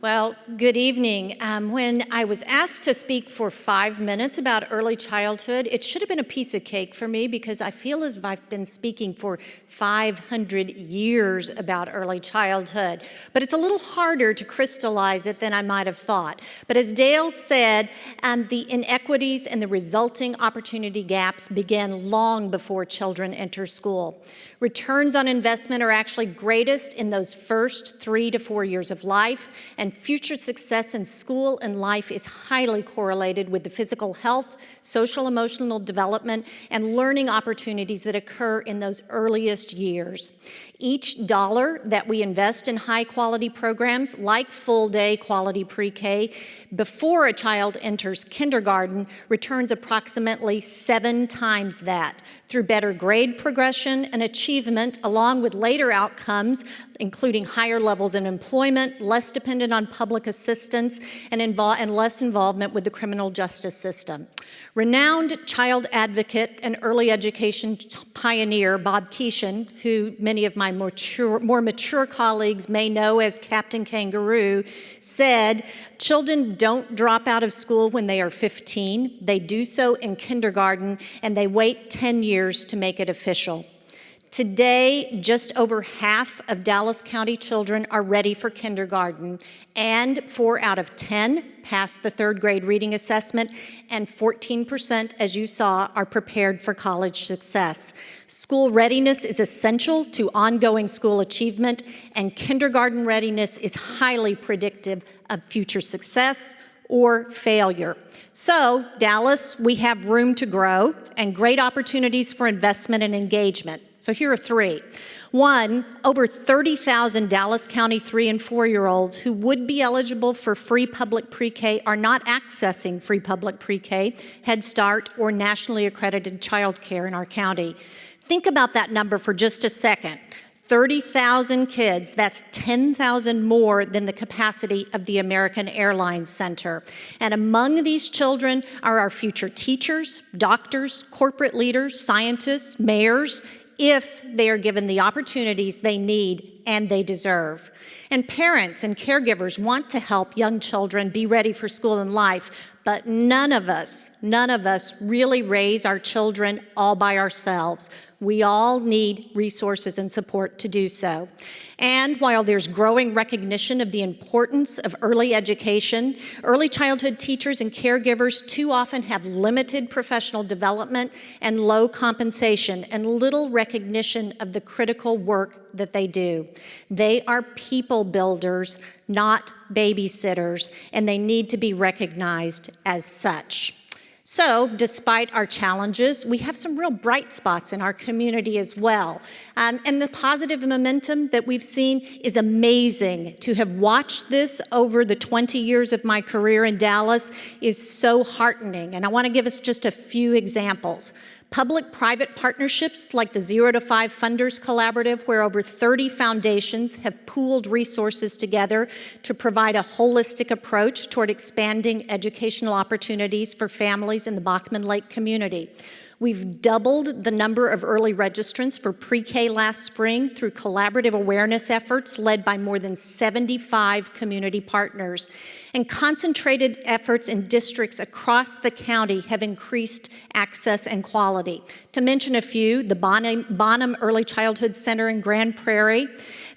Well, good evening. When I was asked to speak for 5 minutes about early childhood, it should have been a piece of cake for me because I feel as if I've been speaking for 500 years about early childhood. But it's a little harder to crystallize it than I might have thought. But as Dale said, the inequities and the resulting opportunity gaps began long before children enter school. Returns on investment are actually greatest in those first 3 to 4 years of life, and future success in school and life is highly correlated with the physical health, social emotional development, and learning opportunities that occur in those earliest years. Each dollar that we invest in high-quality programs like full-day quality pre-K before a child enters kindergarten returns approximately 7 times that through better grade progression and achievement, along with later outcomes, including higher levels of employment, less dependent on public assistance, and less involvement with the criminal justice system. Renowned child advocate and early education pioneer Bob Keeshan, who many of my more mature colleagues may know as Captain Kangaroo, said, "Children don't drop out of school when they are 15. They do so in kindergarten, and they wait 10 years to make it official." Today, just over half of Dallas County children are ready for kindergarten, and 4 out of 10 pass the 3rd grade reading assessment, and 14%, as you saw, are prepared for college success. School readiness is essential to ongoing school achievement, and kindergarten readiness is highly predictive of future success or failure. So, Dallas, we have room to grow and great opportunities for investment and engagement. So here are 3. 1, over 30,000 Dallas County 3- and 4-year-olds who would be eligible for free public pre-K are not accessing free public pre-K, Head Start, or nationally accredited child care in our county. Think about that number for just a second. 30,000 kids, that's 10,000 more than the capacity of the American Airlines Center. And among these children are our future teachers, doctors, corporate leaders, scientists, mayors, if they are given the opportunities they need and they deserve. And parents and caregivers want to help young children be ready for school and life, but none of us really raise our children all by ourselves. We all need resources and support to do so. And while there's growing recognition of the importance of early education, early childhood teachers and caregivers too often have limited professional development and low compensation and little recognition of the critical work that they do. They are people builders, not babysitters, and they need to be recognized as such. So, despite our challenges, we have some real bright spots in our community as well. And the positive momentum that we've seen is amazing. To have watched this over the 20 years of my career in Dallas is so heartening. And I want to give us just a few examples. Public-private partnerships like the 0 to 5 Funders Collaborative, where over 30 foundations have pooled resources together to provide a holistic approach toward expanding educational opportunities for families in the Bachman Lake community. We've doubled the number of early registrants for pre-K last spring through collaborative awareness efforts led by more than 75 community partners. And concentrated efforts in districts across the county have increased access and quality. To mention a few, the Bonham Early Childhood Center in Grand Prairie,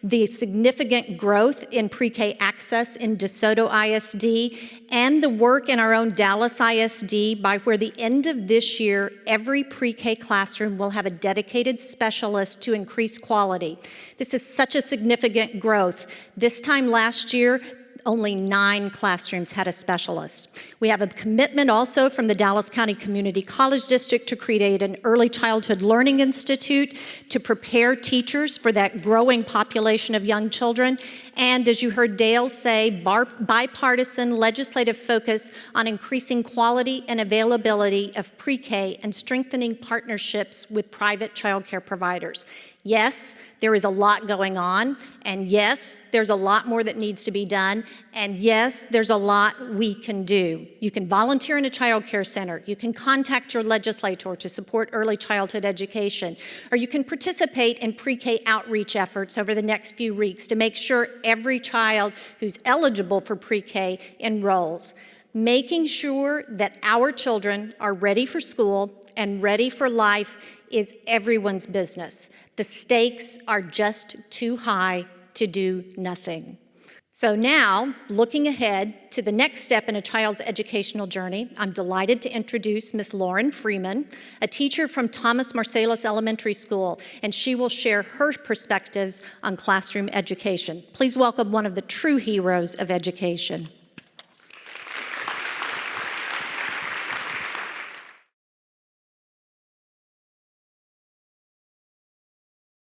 the significant growth in pre-K access in DeSoto ISD, and the work in our own Dallas ISD by where the end of this year, every pre-K classroom will have a dedicated specialist to increase quality. This is such a significant growth. This time last year, only 9 classrooms had a specialist. We have a commitment also from the Dallas County Community College District to create an early childhood learning institute to prepare teachers for that growing population of young children. And as you heard Dale say, bipartisan legislative focus on increasing quality and availability of pre-K and strengthening partnerships with private childcare providers. Yes, there is a lot going on, and yes, there's a lot more that needs to be done, and yes, there's a lot we can do. You can volunteer in a child care center, you can contact your legislator to support early childhood education, or you can participate in pre-K outreach efforts over the next few weeks to make sure every child who's eligible for pre-K enrolls. Making sure that our children are ready for school and ready for life is everyone's business. The stakes are just too high to do nothing. So now, looking ahead to the next step in a child's educational journey, I'm delighted to introduce Ms. Lauren Freeman, a teacher from Thomas Marsalis Elementary School, and she will share her perspectives on classroom education. Please welcome one of the true heroes of education.